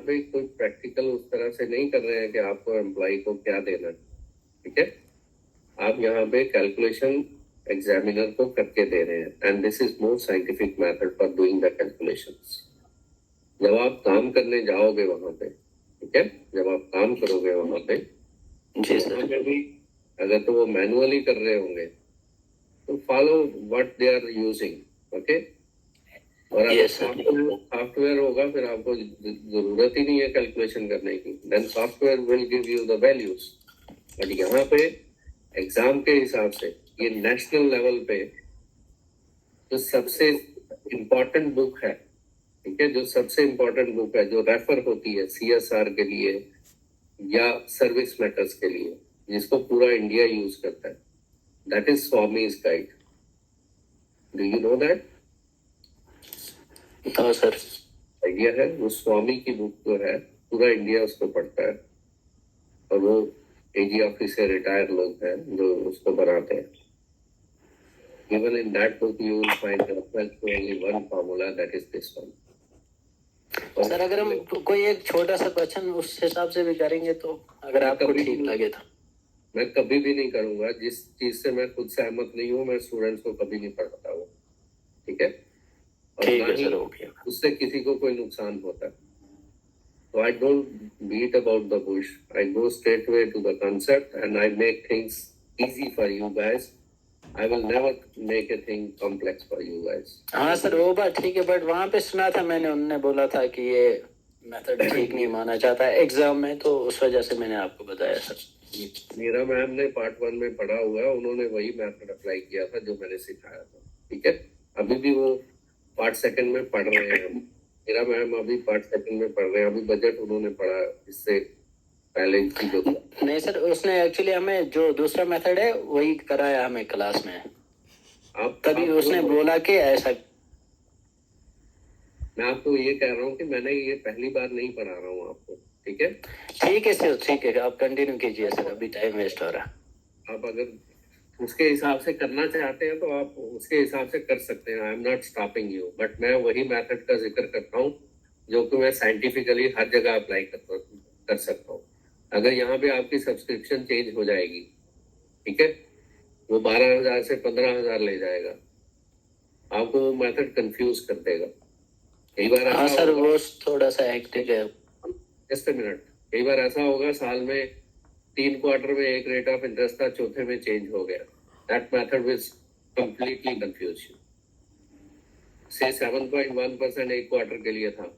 पे कोई प्रैक्टिकल उस तरह से नहीं कर रहे हैं कि आपको एम्प्लॉय को क्या देना है, ठीक है। आप यहाँ पे कैलकुलेशन एग्जामिनर को करके दे रहे हैं, and this is more scientific method for doing the calculations. जब आप काम करने जाओगे वहां पे, ठीक है, जब आप काम करोगे वहां पे, जी सर। वहां पे भी अगर तो वो मैनुअली कर रहे होंगे तो follow what they are using, okay. और अगर Yes, sir. सॉफ्टवेयर होगा फिर आपको जरूरत ही नहीं है कैलकुलेशन करने की, then software will give you the values. But यहाँ पे एग्जाम के हिसाब से ये नेशनल लेवल पे जो सबसे इम्पोर्टेंट बुक है, ठीक है, जो सबसे इम्पोर्टेंट बुक है जो रेफर होती है CSR के लिए या सर्विस मैटर्स के लिए, जिसको पूरा इंडिया यूज करता है, that is Swamy's guide. Do you know that? हाँ सर। आइडिया है? वो स्वामी की बुक जो है पूरा इंडिया उसको पढ़ता है, और वो AG ऑफिसर रिटायर लोग हैं जो उसको बनाते हैं। Even in that book you will find reference to only one formula, that is this one. Sir अगर हम कोई एक छोटा सा क्वेश्चन उस हिसाब से भी करेंगे तो अगर आपको ठीक लगे तो। मैं कभी भी नहीं करूंगा जिस चीज से मैं खुद सहमत नहीं हूँ, मैं स्टूडेंट्स को कभी नहीं पढ़ाता हूँ, ठीक है। और ठीक ना है ही सर, ओके। उससे किसी को कोई नुकसान होता है। So I don't beat about the bush. I go straight away to the concept and I make things easy for you guys. I will never make a thing complex for you guys. हाँ सर वो बात ठीक है, बट वहाँ पे सुना था मैंने, उन्होंने बोला था कि ये मेथड ठीक नहीं माना जाता है एग्जाम में, तो उस वजह से मैंने आपको बताया सर। मेरा मैम ने पार्ट 1 में पढ़ा हुआ है, उन्होंने वही मेथड अप्लाई किया था जो मैंने सिखाया था, ठीक है। अभी भी वो पार्ट 2 में पढ़ रहे हैं। मेरा मैम अभी पार्ट 2 में पढ़ रहे हैं, अभी बजट उन्होंने पढ़ा इससे पहले की जो। नहीं सर, उसने एक्चुअली हमें जो दूसरा मेथड है वही कराया हमें क्लास में। आप तभी उसने बोला कि ऐसा। मैं आपको ये कह रहा हूँ कि मैंने ये पहली बार नहीं पढ़ा रहा हूँ आपको, ठीक है। ठीक है सर, ठीक है, आप कंटिन्यू कीजिए सर, अभी टाइम वेस्ट हो रहा है। आप अगर उसके हिसाब से करना चाहते हैं तो आप उसके हिसाब से कर सकते हैं। I am not stopping you, but मैं वही मेथड का जिक्र करता हूँ जो कि मैं साइंटिफिकली हर जगह अप्लाई कर सकता हूँ। अगर यहाँ पे आपकी सब्सक्रिप्शन चेंज हो जाएगी, ठीक है, वो 12,000 से 15,000 ले जाएगा, आपको वो मेथड कंफ्यूज कर देगा। कई बार हाँ ऐसा सर, होगा, वो थोड़ा सा हेक्टिक है। जस्ट मिनट, कई बार ऐसा होगा साल में 3 क्वार्टर में एक रेट ऑफ इंटरेस्ट था, चौथे में चेंज हो गया। That method will completely confuse you. से 7.1% एक क्वार्टर के लिए था,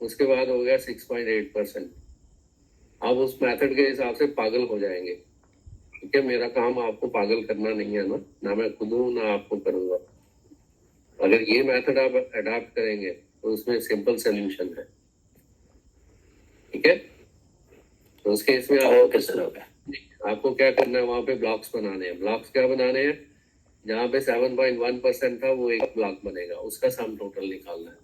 उसके बाद हो गया 6.8%। आप उस मेथड के हिसाब से पागल हो जाएंगे, ठीक है। मेरा काम आपको पागल करना नहीं है ना मैं खुद हूं ना आपको करूंगा। अगर ये मेथड आप अडॉप्ट करेंगे तो उसमें सिंपल सोल्यूशन है, ठीक है। तो उसके इसमें आपको क्या करना है, वहां पे ब्लॉक्स बनाने हैं। ब्लॉक्स क्या बनाने हैं? जहाँ पे 7.1% था वो एक ब्लॉक बनेगा, उसका सम टोटल निकालना है।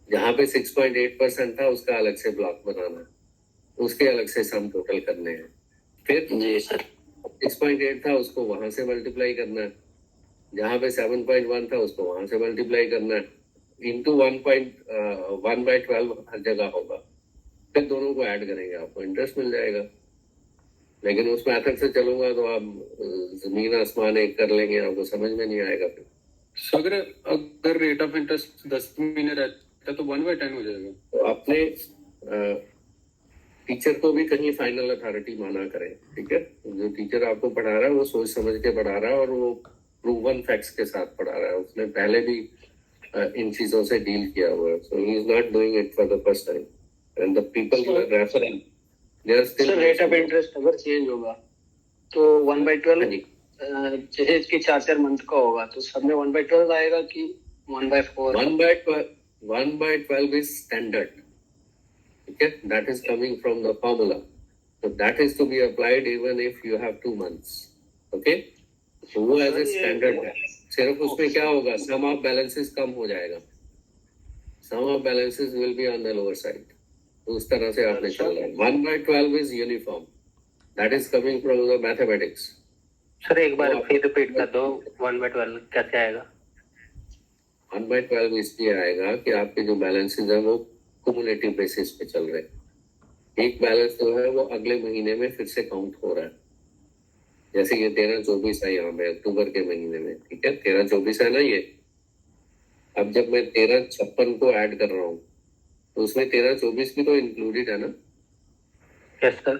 जहाँ पे 6.8% था उसका अलग से ब्लॉक बनाना है, उसके अलग से सम टोटल करने हैं। फिर जी सर, 6.8 था उसको वहां से मल्टीप्लाई करना है, जहाँ पे 7.1 था उसको वहां से मल्टीप्लाई करना है, इंटू 1/12 हर जगह होगा। फिर दोनों को ऐड करेंगे, आपको इंटरेस्ट मिल जाएगा। लेकिन उस मेथड से चलूंगा तो आप जमीन आसमान एक कर लेंगे, आपको समझ में नहीं आएगा। फिर अगर रेट ऑफ इंटरेस्ट 10 महीने रहता है तो 1/10 हो जाएगा। तो अपने टीचर को भी कहीं फाइनल अथॉरिटी माना करें, ठीक है। जो टीचर आपको पढ़ा रहा है वो सोच समझ के पढ़ा रहा है और वो प्रूवन फैक्ट्स के साथ पढ़ा रहा है, उसने पहले भी इन चीजों से डील किया हुआ है। So he is not doing it for the first time, and the people who are referring they are still. Rate of interest अगर चेंज होगा तो 1/12 जैसे इसकी 4 मंथ का होगा तो सब में 1/12 आएगा कि 1/4? 1/12 is standard. Okay, that is coming from the formula. So that is to be applied even if you have 2 months. Okay, so वो as a standard है। सिर्फ उसमें क्या होगा, सम ऑफ बैलेंसेस कम हो जाएगा। Some of balances will be on the lower side. तो उस तरह से आपने चलना है। 1/12 is uniform, that is coming from the mathematics. Sir एक बार वो फिर रिपीट कर दो, 1/12 कैसे आएगा? 1/12 इसलिए आएगा कि आपके जो बैलेंसेस है वो कुमुलेटिव बेसिस पे चल रहे हैं। एक बैलेंस जो है वो अगले महीने में फिर से काउंट हो रहा है। जैसे ये 13-24 है यहाँ पे अक्टूबर के महीने में, ठीक है, 13-24 है ना ये। अब जब मैं 13-56 को ऐड कर रहा हूँ तो उसमें 13-24 भी तो इंक्लूडेड है ना। Yes sir.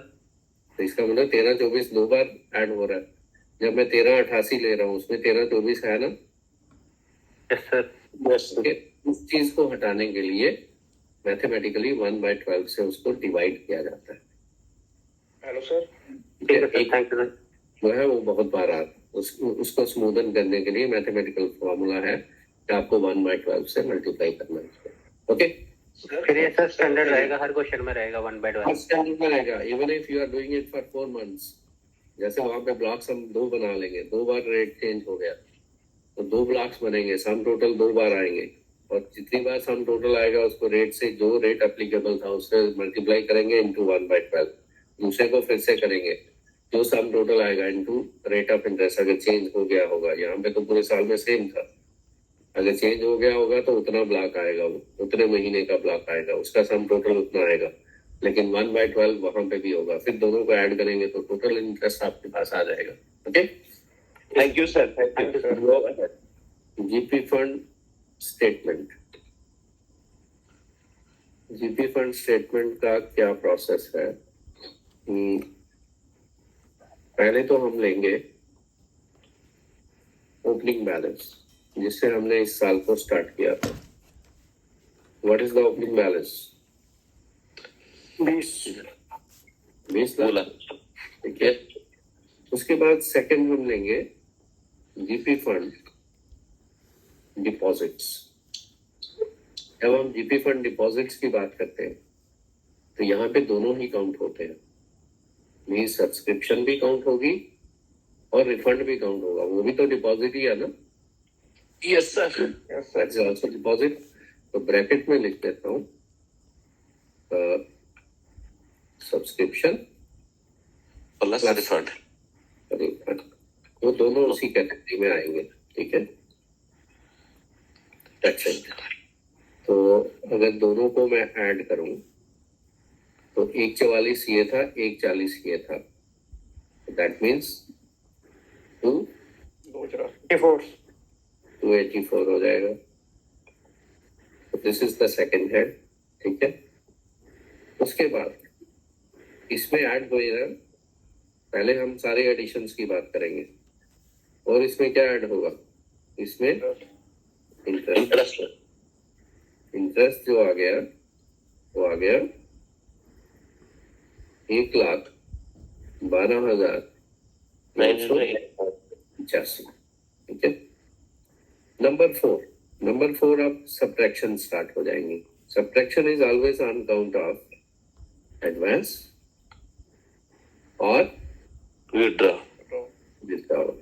तो इसका मतलब 13-24 दो बार ऐड हो रहा है। जब मैं 13-88 ले रहा हूँ उसमें 13-24 है ना। Yes sir. ओके, उस चीज को हटाने के लिए मैथमेटिकली 1/12 से उसको डिवाइड किया जाता है। Hello sir. ठीक है सर, थैंक यू सर। जो है वो बहुत बार उसको स्मूदन करने के लिए मैथमेटिकल फॉर्मूला है कि आपको 1/12 से मल्टीप्लाई करना है। ओके, फिर ये सर स्टैंडर्ड रहेगा, हर क्वेश्चन में रहेगा 1/12। स्टैंडर्ड में रहेगा even if you are doing it for 4 months. जैसे वहां पे ब्लॉक्स हम 2 बना लेंगे, 2 बार रेट चेंज हो गया तो 2 ब्लॉक्स बनेंगे, सम टोटल 2 बार आएंगे और जितनी बार सम टोटल आएगा उसको रेट से जो रेट एप्लीकेबल था उससे मल्टीप्लाई करेंगे इनटू 1/12। दूसरे को फिर से करेंगे जो सम टोटल आएगा इनटू रेट ऑफ इंटरेस्ट। अगर चेंज हो गया होगा, यहाँ पे तो पूरे साल में सेम था, अगर चेंज हो गया होगा तो उतना ब्लॉक आएगा, उतने महीने का ब्लॉक आएगा, उसका सम टोटल उतना आएगा। लेकिन 1/12 वहां पे भी होगा, फिर दोनों को ऐड करेंगे तो टोटल इंटरेस्ट आपके पास आ जाएगा। Okay, thank you sir, thank you sir. GP fund statement. GP fund statement का क्या प्रोसेस है? पहले तो हम लेंगे ओपनिंग बैलेंस जिससे हमने इस साल को स्टार्ट किया था। What is the opening balance? 20 lakh, ठीक है। उसके बाद सेकंड हम लेंगे जीपी फंड डिपॉजिट्स। जब हम जीपी फंड डिपॉजिट्स की बात करते हैं तो यहाँ पे दोनों ही काउंट होते हैं। मीन सब्सक्रिप्शन भी काउंट होगी और रिफंड भी काउंट होगा, वो भी तो डिपॉजिट ही है ना। Yes sir. That's also deposit. तो ब्रैकेट में लिख देता हूँ सब्सक्रिप्शन प्लस रिफंड। रिफंड, वो दोनों उसी कैटेगरी में आएंगे, ठीक है। That's it. तो अगर दोनों को मैं ऐड करूं तो 144 ये था, 140 ये था, दैट मीन्स 284 हो जाएगा। This is the second head, ठीक है। उसके बाद इसमें ऐड होएगा, पहले हम सारे एडिशंस की बात करेंगे और इसमें क्या ऐड होगा? इसमें इंटरेस्ट। इंटरेस्ट जो आ गया वो आ गया 1,12,985, ठीक है। नंबर 4 अब सब्ट्रैक्शन स्टार्ट हो जाएंगी। Subtraction is always on count of advance और विथड्रॉवल,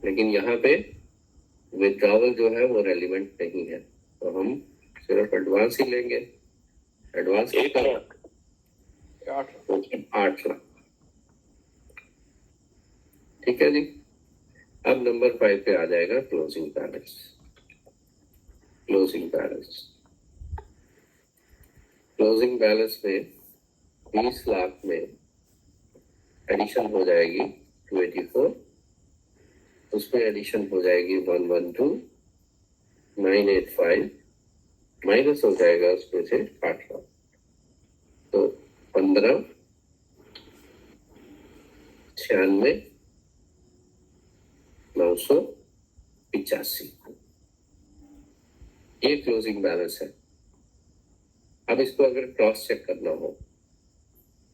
लेकिन यहाँ पे विथड्रॉवल जो है वो रेलिवेंट नहीं है, तो हम सिर्फ एडवांस ही लेंगे। एडवांस 8 लाख, ठीक है जी। अब नंबर 5 पे आ जाएगा क्लोजिंग बैलेंस। क्लोजिंग बैलेंस में 20 लाख में एडिशन हो जाएगी 284, उसमें एडिशन हो जाएगी 112,985, माइनस हो जाएगा उसमें से 8 लाख, तो 15,96,985 ये क्लोजिंग बैलेंस है। अब इसको अगर क्रॉस चेक करना हो,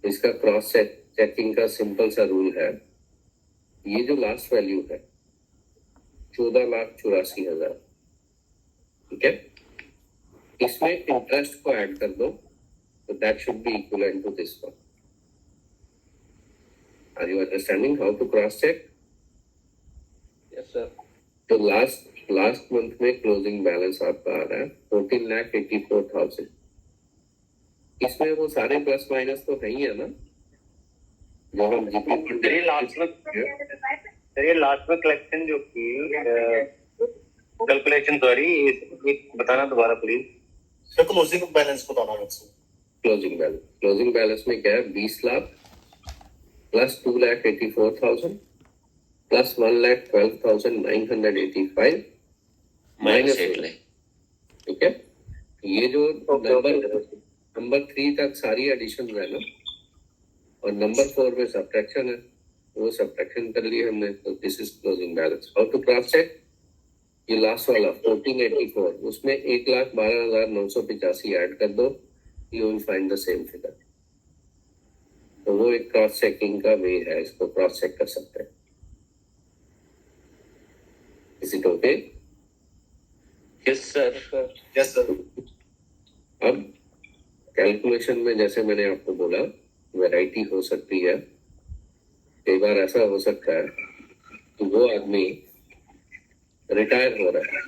इसका क्रॉस चेकिंग का सिंपल सा रूल है, ये जो लास्ट वैल्यू है 14,84,000, ठीक है, इसमें इंटरेस्ट को ऐड कर दो तो that should be equivalent to this one. Are you understanding how to cross check? Yes sir. तो लास्ट लास्ट मंथ में क्लोजिंग बैलेंस आपका आ रहा है 14,84,000। इसमें वो सारे प्लस माइनस तो है ही है ना, जो हम चलिए लास्ट में कलेक्शन जो की कैलकुलेशन सॉरी बताना दोबारा प्लीज। सर क्लोजिंग बैलेंस बताना मुझसे। क्लोजिंग बैलेंस में क्या है, 20 lakh plus 2,84,000 plus 1,12,985 minus 8 lakh. ठीक है, ये जो नंबर 3 तक सारी एडिशन है ना, और नंबर 4 में सब्ट्रैक्शन है, वो सब्ट्रैक्शन कर लिए हमने, तो this is closing balance. How to cross check, ये लास्ट वाला 1484 उसमें 1,12,985 ऐड कर दो, you will find the same figure. तो वो एक क्रॉस चेकिंग का वे है, इसको क्रॉस चेक कर सकते हैं। Is it okay? Yes sir. Yes sir. अब कैलकुलेशन में जैसे मैंने आपको बोला, वैरायटी हो सकती है। कई बार ऐसा हो सकता है कि वो आदमी रिटायर हो रहा है,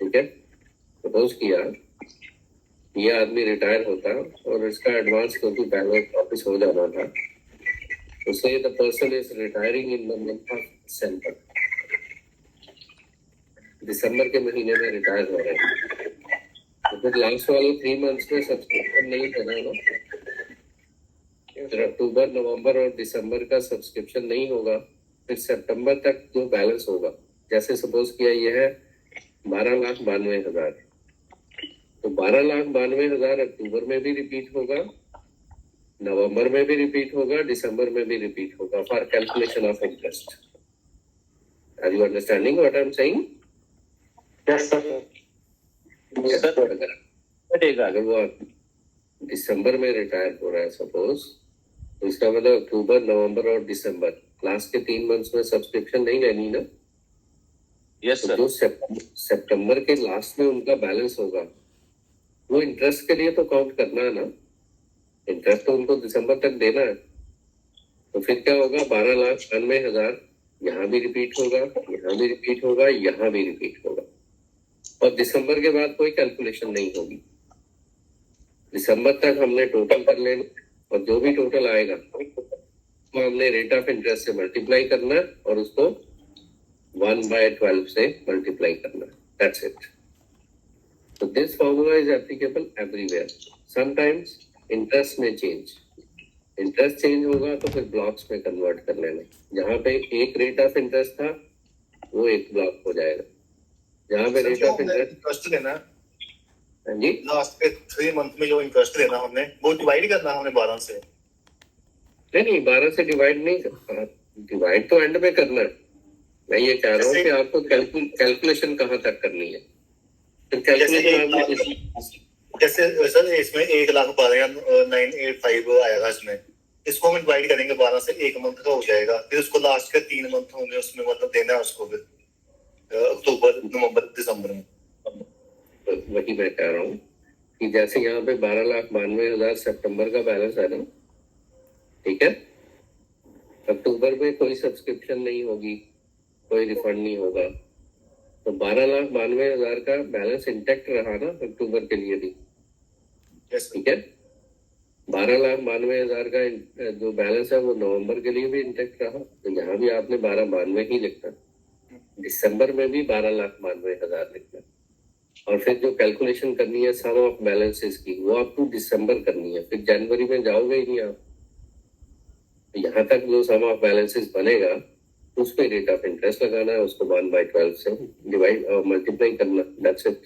ठीक है, सपोज किया ये आदमी रिटायर होता और इसका एडवांस क्योंकि पहले वापस हो जाना था, तो say the person is retiring in the month of December, दिसंबर के महीने में रिटायर हो रहे हैं, तो फिर लास्ट वाले 3 मंथ्स में सब्सक्रिप्शन नहीं देना ना, फिर अक्टूबर नवंबर और दिसंबर का सब्सक्रिप्शन नहीं होगा, फिर सितंबर तक जो बैलेंस होगा, जैसे सपोज किया ये है 12,92,000, तो 12,92,000 अक्टूबर में भी रिपीट होगा, नवंबर में भी रिपीट होगा, दिसंबर में भी रिपीट होगा for calculation of interest. Are you understanding what I am saying? Yes sir. अगर वो दिसंबर में रिटायर हो रहा है सपोज, तो इसका मतलब अक्टूबर नवंबर और दिसंबर लास्ट के 3 मंथ्स में सब्सक्रिप्शन नहीं लेनी ना। यस तो सर। जो सितंबर के लास्ट में उनका बैलेंस होगा, वो इंटरेस्ट के लिए तो काउंट करना है ना, इंटरेस्ट तो उनको दिसंबर तक देना है। तो फिर क्या होगा, 12,92,000 यहाँ भी रिपीट होगा, यहाँ भी रिपीट होगा, यहाँ भी रिपीट होगा, और दिसंबर के बाद कोई कैलकुलेशन नहीं होगी। दिसंबर तक हमने टोटल कर लेना, और जो भी टोटल आएगा तो हमने रेट ऑफ इंटरेस्ट से मल्टीप्लाई करना है और उसको 1/12 से मल्टीप्लाई करना है। That's it. So this formula is applicable everywhere. Sometimes interest may change. Interest change होगा तो फिर blocks में convert कर लेना। जहाँ पे एक rate of interest था, वो एक block हो जाएगा। जहाँ पे rate of interest लेना, हाँ जी, लास्ट के 3 मंथ में जो इंटरेस्ट लेना हमने, वो डिवाइड करना हमने 12 से। नहीं 12 से डिवाइड नहीं, डिवाइड तो एंड में करना है। मैं ये कह रहा हूँ कि आपको कैलकुलेशन कहाँ तक करनी है। जैसे सर इसमें 1,12,985 आएगा, इसमें इसको हम डिवाइड करेंगे 12 से, 1 मंथ का हो जाएगा, फिर उसको लास्ट के 3 मंथ होंगे, उसमें मतलब देना है उसको फिर अक्टूबर नवंबर दिसंबर में। वही मैं कह रहा हूँ कि जैसे यहाँ पे 12,92,000 सितंबर का बैलेंस है ना, ठीक है, अक्टूबर में कोई सब्सक्रिप्शन नहीं होगी, कोई रिफंड नहीं होगा, तो 12,92,000 का बैलेंस इंटैक्ट रहा ना अक्टूबर के लिए भी, ठीक है। 12,92,000 का जो बैलेंस है वो नवंबर के लिए भी इंटैक्ट रहा, तो यहाँ भी आपने 12,92 ही लिखना, दिसंबर में भी 12,92,000 लिखना, और फिर जो कैलकुलेशन करनी है सम ऑफ बैलेंसेस की, वो आपको दिसंबर करनी है, फिर जनवरी में जाओगे ही नहीं आप। यहाँ तक जो सम ऑफ बैलेंसेस बनेगा उस पे रेट ऑफ इंटरेस्ट लगाना है, उसको 1/12 से डिवाइड और मल्टीप्लाई करना, that's it.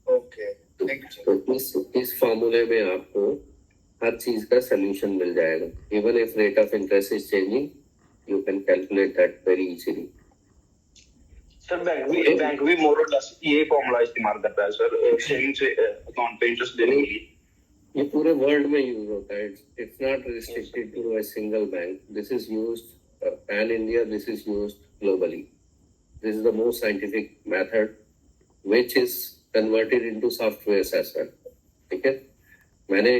Okay, thank you. तो इस फॉर्मूले में आपको हर चीज का सोल्यूशन मिल जाएगा। Even if rate of interest is changing, you can calculate that very easily. Sir bank भी मोर और लेस ये फॉर्मूला इस्तेमाल करता है सर सेविंग्स अकाउंट पे इंटरेस्ट देने के लिए। ये पूरे वर्ल्ड में यूज होता है, it's not restricted to a single bank, this is used pan India, this is used globally. This is the most scientific method which is converted into software as well. ठीक है, मैंने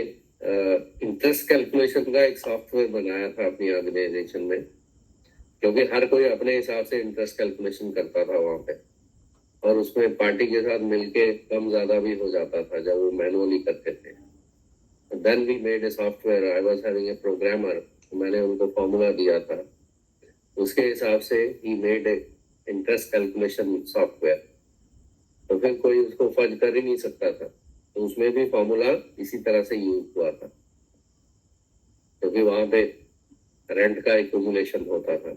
इंटरेस्ट कैलकुलेशन का एक सॉफ्टवेयर बनाया था अपनी ऑर्गेनाइजेशन में, क्योंकि हर कोई अपने हिसाब से इंटरेस्ट कैलकुलेशन करता था वहां पे, और उसमें पार्टी के साथ मिलके कम ज्यादा भी हो जाता था जब वो मैनुअली करते थे। Then we made a software, I was having a programmer, मैंने उनको फॉर्मूला दिया था, उसके हिसाब से ही made a interest calculation software. तो फिर कोई उसको फर्ज कर ही नहीं सकता था, तो उसमें भी फॉर्मूला इसी तरह से यूज हुआ था, क्योंकि वहां पे रेंट का एक्यूमुलेशन होता था।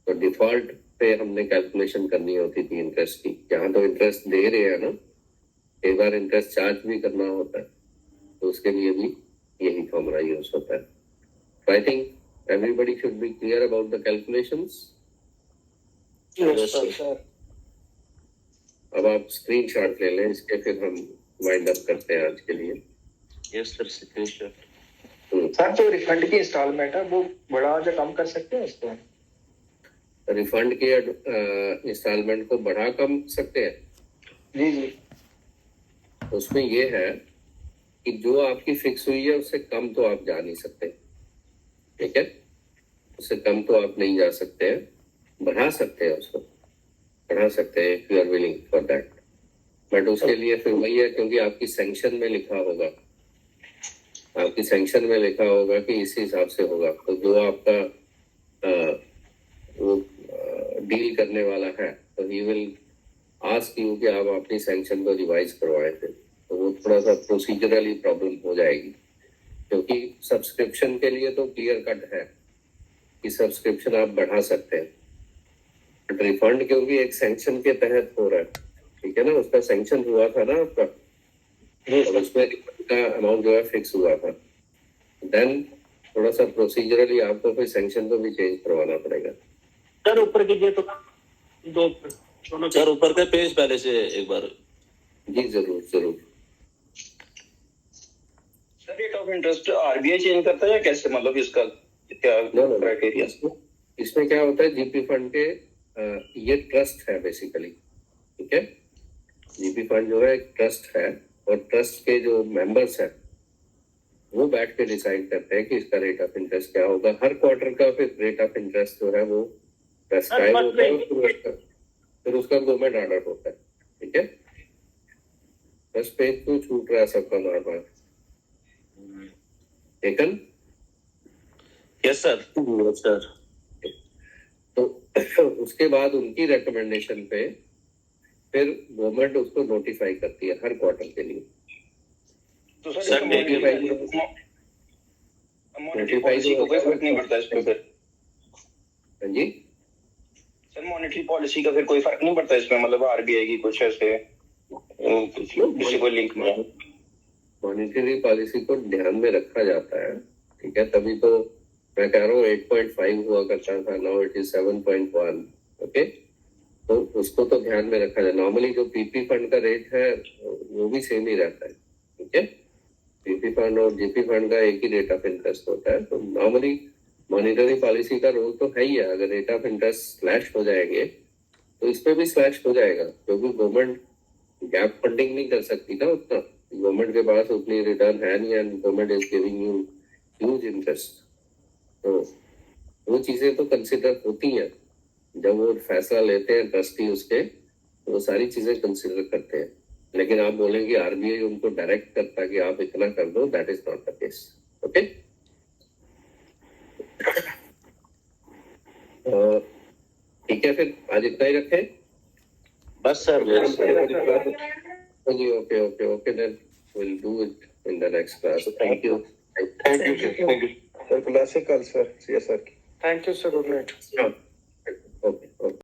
तो डिफॉल्ट पे हमने कैलकुलेशन करनी होती थी इंटरेस्ट की। जहां तो इंटरेस्ट दे रहे हैं ना, कई बार इंटरेस्ट चार्ज भी करना होता है, तो उसके लिए भी यही फॉर्मूला यूज होता है। तो I think everybody should be clear about the calculations. अब आप स्क्रीनशॉट ले लें इसके, फिर हम वाइंड अप करते हैं आज के लिए। Yes sir, screenshot. सर जो रिफंड की इंस्टॉलमेंट है वो बढ़ा या कम कर सकते हैं इसको? रिफंड के इंस्टॉलमेंट को बढ़ा कम सकते हैं? जी जी। उसमें ये है कि जो आपकी फिक्स हुई है उससे कम तो आप जा नहीं सकते, ठीक है? उससे कम तो आप नहीं जा सकते हैं, बढ़ा सकते हैं, उसको बढ़ा सकते हैं if you are willing for that. But उसके लिए फिर वही है, क्योंकि आपकी सैंक्शन में लिखा होगा, आपकी सैंक्शन में लिखा होगा कि इसी हिसाब से होगा। तो जो आपका वो डील करने वाला है, तो ही विल आस्क यू कि आप अपनी सैंक्शन को रिवाइज करवाएं थे, तो वो थोड़ा सा प्रोसीजरली प्रॉब्लम हो जाएगी। क्योंकि सब्सक्रिप्शन के लिए तो क्लियर कट है कि सब्सक्रिप्शन आप बढ़ा सकते हैं, बट रिफंड क्योंकि एक सैंक्शन के तहत हो रहा है, ठीक है ना, उसका सैंक्शन हुआ था ना आपका, और उसमें रिफंड का अमाउंट जो है फिक्स हुआ था। देन थोड़ा सा प्रोसीजरली आपको फिर सैंक्शन को भी चेंज करवाना पड़ेगा। सर ऊपर कीजिए तो दो सर ऊपर के पेज पहले से एक बार। जी जरूर जरूर। Sir rate of interest RBI change करता है या कैसे, मतलब इसका क्या क्राइटेरिया? इसमें क्या होता है, जीपी फंड के ये ट्रस्ट है बेसिकली, ठीक है? जीपी फंड जो है एक ट्रस्ट है, और ट्रस्ट के जो मेंबर्स हैं वो बैठ के डिसाइड करते हैं कि इसका रेट ऑफ इंटरेस्ट क्या होगा। हर क्वार्टर का फिर रेट ऑफ इंटरेस्ट जो है वो प्रेस्क्राइब होता है, फिर उसका गवर्नमेंट ऑर्डर होता है, ठीक है? बस पेज तो छूट रहा है सबका बार बार। Taken? Yes sir. Yes sir. तो उसके बाद उनकी रिकमेंडेशन पे फिर गवर्नमेंट उसको नोटिफाई करती है हर क्वार्टर के लिए। तो सर सर, मॉनेटरी पॉलिसी को कोई फर्क नहीं पड़ता इसमें फिर? हाँ जी सर मॉनेटरी पॉलिसी का फिर कोई फर्क नहीं पड़ता इसमें, मतलब आरबीआई की कुछ ऐसे किसी को लिंक में? मॉनेटरी पॉलिसी को ध्यान में रखा जाता है, ठीक है? तभी तो मैं कह रहा हूँ 8.5 हुआ करता था, नाउ इट इज 7.1, ओके? तो उसको तो ध्यान में रखा जाए। नॉर्मली जो पीपी फंड का रेट है वो भी सेम ही रहता है, ठीक है? पीपी फंड और जीपी फंड का एक ही रेट ऑफ इंटरेस्ट होता है। तो नॉर्मली मॉनेटरी पॉलिसी का रोल तो है ही है। अगर रेट ऑफ इंटरेस्ट स्लैश हो जाएंगे तो इस पे भी स्लैश हो जाएगा, क्योंकि गवर्नमेंट गैप फंडिंग नहीं कर सकती ना उतना, गवर्नमेंट के पास उतनी रिटर्न है नहीं, and government is giving you huge interest. तो वो चीजें तो कंसिडर होती हैं जब वो फैसला लेते हैं ट्रस्टी उसके, तो वो सारी चीजें कंसिडर करते हैं। लेकिन आप बोलेंगे आरबीआई उनको डायरेक्ट करता कि आप इतना कर दो, that is not the case, okay? ठीक है, फिर आज इतना ही रखें बस सर। जी। Okay okay okay, then will do it in the next class. Thank you sir classical sir, see sir. Thank you sir, good night.